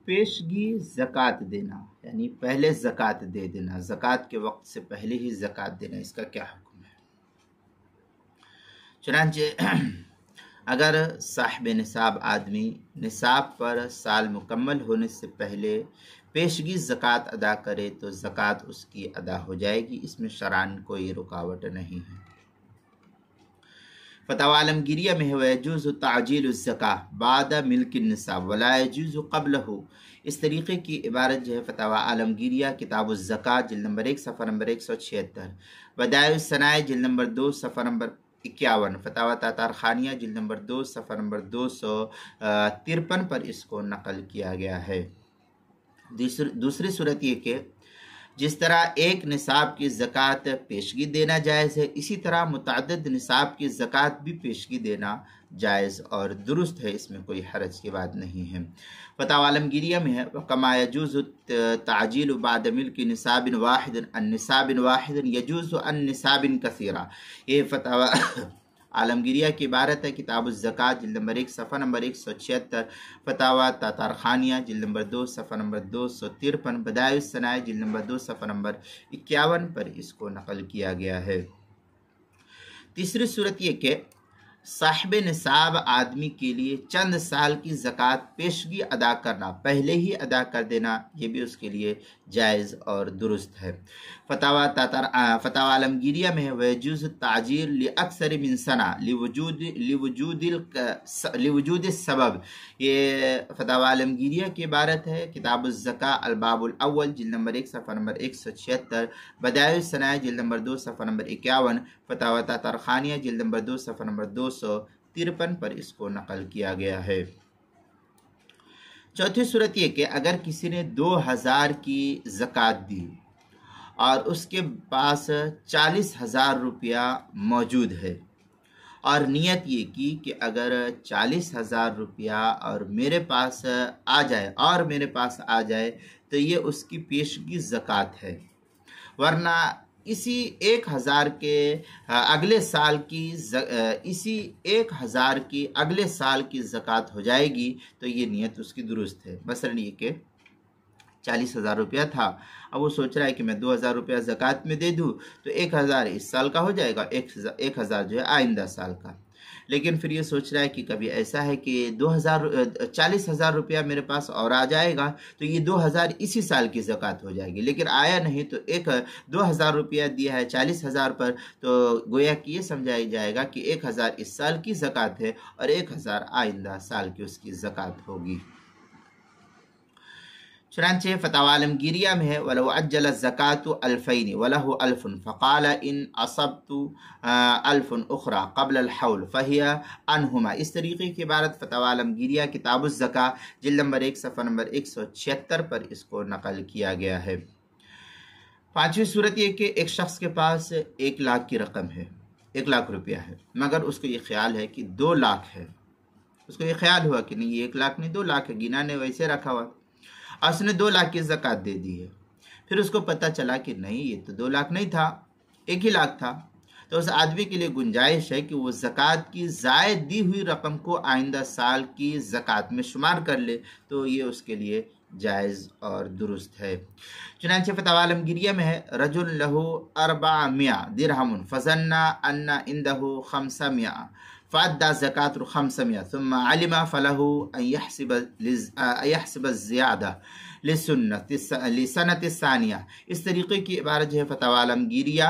پیشگی زکوٰۃ دینا یعنی پہلے زکوٰۃ دے دینا، زکوٰۃ کے وقت سے پہلے ہی زکوٰۃ دینا، اس کا کیا حکم ہے؟ چنانچہ اگر صاحب نصاب آدمی نصاب پر سال مکمل ہونے سے پہلے پیشگی زکوٰۃ ادا کرے تو زکوٰۃ اس کی ادا ہو جائے گی، اس میں شرعاً کوئی رکاوٹ نہیں ہے۔ فتاوی عالمگیریہ میں ہے وَيَجُوزُ تَعْجِيلُ الزَّكَاةِ بَعْدَ مِلْكِ النِّصَابِ وَلَا يَجُوزُ قَبْلَهُ، اس طریقے کی عبارت جو ہے فتاوی عالمگیریہ کتاب الزکوٰۃ جلد نمبر 1 صفحہ نمبر 176، بدائع الصنائع جلد نمبر 2 صفحہ نمبر 51، فتاوی تاتارخانیہ جلد نمبر 2 صفحہ نمبر 253 پر اس کو نقل کیا گیا ہے۔ دوسری صورت یہ کہ جس طرح ایک نصاب کی زکوٰۃ پیشگی دینا جائز ہے، اسی طرح متعدد نصاب کی زکوٰۃ بھی پیشگی دینا جائز اور درست ہے، اس میں کوئی حرج کی بات نہیں ہے۔ فتاوی عالمگیریہ میں ہے وَكَمَا يَجُوزُ التَّعْجِيلُ بَعْدَ مِلْكِ نِصَابٍ وَاحِدٍ عَنْ نِصَابٍ وَاحِدٍ يَجُوزُ عَنْ نِصَابٍ كَثِيرًا، یہ فتاوی عالمگیریہ کی عبارت ہے کتاب الزکوٰۃ جلد نمبر 1 صفحہ نمبر 176، فتاوی تاتارخانیہ جلد نمبر 2 صفحہ نمبر 253، بدائع الصنائع جلد نمبر 2 صفحہ نمبر 51 پر اس کو نقل کیا گیا ہے۔ تیسری صورت یہ کہ صاحب نصاب آدمی کے لیے چند سال کی زکوٰۃ پیشگی ادا کرنا، پہلے ہی ادا کر دینا، یہ بھی اس کے لیے جائز اور درست ہے۔ فتاوی عالمگیریہ میں ہے وَيَجُوزُ التَّعْجِيلُ لِأَكْثَرِ مِنْ سَنَةٍ لِوُجُودِ السَّبَب، یہ فتاوی عالمگیریہ کی عبارت ہے کتاب الزکوٰۃ الباب الاول جلد نمبر 1 صفحہ نمبر 176، بدائع الصنائع جلد نمبر 2 صفحہ نمبر 51، فتاوی تاتارخانیہ جلد نمبر 2 صفحہ نمبر 253 پر اس کو نقل کیا گیا ہے۔ چوتھی صورت یہ کہ اگر کسی نے 2000 کی زکوٰۃ دی اور اس کے پاس 40,000 روپیہ موجود ہے اور نیت یہ کی کہ اگر 40,000 روپیہ اور میرے پاس آ جائے تو یہ اس کی پیشگی زکوٰۃ ہے، ورنہ اسی 1,000 کے اگلے سال کی زکوٰۃ ہو جائے گی تو یہ نیت اس کی درست ہے۔ مثلا یہ کہ 40,000 روپیہ تھا، اب وہ سوچ رہا ہے کہ میں 2,000 روپیہ زکوٰۃ میں دے دوں تو 1,000 اس سال کا ہو جائے گا، 1,000 جو ہے آئندہ سال کا۔ لیکن پھر یہ سوچ رہا ہے کہ کبھی ایسا ہے کہ 40,000 روپیہ میرے پاس اور آ جائے گا تو یہ 2,000 اسی سال کی زکوٰۃ ہو جائے گی، لیکن آیا نہیں تو 2,000 روپیہ دیا ہے 40,000 پر، تو گویا کہ یہ سمجھایا جائے گا کہ 1,000 اس سال کی زکوٰۃ ہے اور 1,000 آئندہ سال کی اس کی زکوٰۃ ہوگی۔ چنانچہ فتاوی عالمگیریہ میں ہے وَلَوْ عَجَّلَ الزَّكَاةُ 2,000 وَلَهُ 1,000 فَقَالَ إِنْ أَصَبْتُ 1,000 أُخْرَى قَبْلَ الْحَوْلِ فَهِيَ عَنْهُمَا، اس طریقے کی عبارت فتاوی عالمگیریہ کتاب الزکوٰۃ جلد نمبر 1 صفحہ نمبر 176 پر اس کو نقل کیا گیا ہے۔ پانچویں صورت یہ کہ ایک شخص کے پاس 1,00,000 کی رقم ہے، 1,00,000 روپیہ ہے، مگر اس کو یہ خیال ہے کہ 2,00,000 ہے، اس کو یہ خیال ہوا کہ نہیں یہ 1,00,000 نہیں 2,00,000 ہے، گنا نے ویسے رکھا ہوا اور اس نے 2,00,000 کی زکوٰۃ دے دی ہے۔ پھر اس کو پتہ چلا کہ نہیں یہ تو 2,00,000 نہیں تھا، 1,00,000 تھا، تو اس آدمی کے لیے گنجائش ہے کہ وہ زکوٰۃ کی زائد دی ہوئی رقم کو آئندہ سال کی زکوٰۃ میں شمار کر لے، تو یہ اس کے لیے جائز اور درست ہے۔ چنانچہ فتاوی عالمگیریہ میں ہے رجل لہ 400 درہم فظن ان عنده 500 فأدى زکاة 500 ثم علم فله أن يحسب الزیادہ لسنة الثانیہ، اس طریقے کی عبارت جو ہے فتاوی عالمگیریہ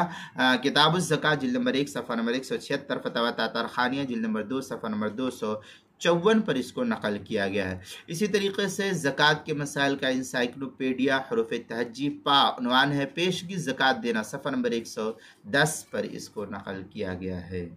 کتاب الزکوٰۃ جلد نمبر 1 صفحہ نمبر 176، فتاوی تاتارخانیہ جلد نمبر 2 صفحہ نمبر 254 پر اس کو نقل کیا گیا ہے۔ اسی طریقے سے زکوٰۃ کے مسائل کا انسائکلوپیڈیا حروف تہجی پا عنوان ہے پیشگی زکوٰۃ دینا، صفحہ نمبر 110 پر اس کو نقل کیا گیا ہے۔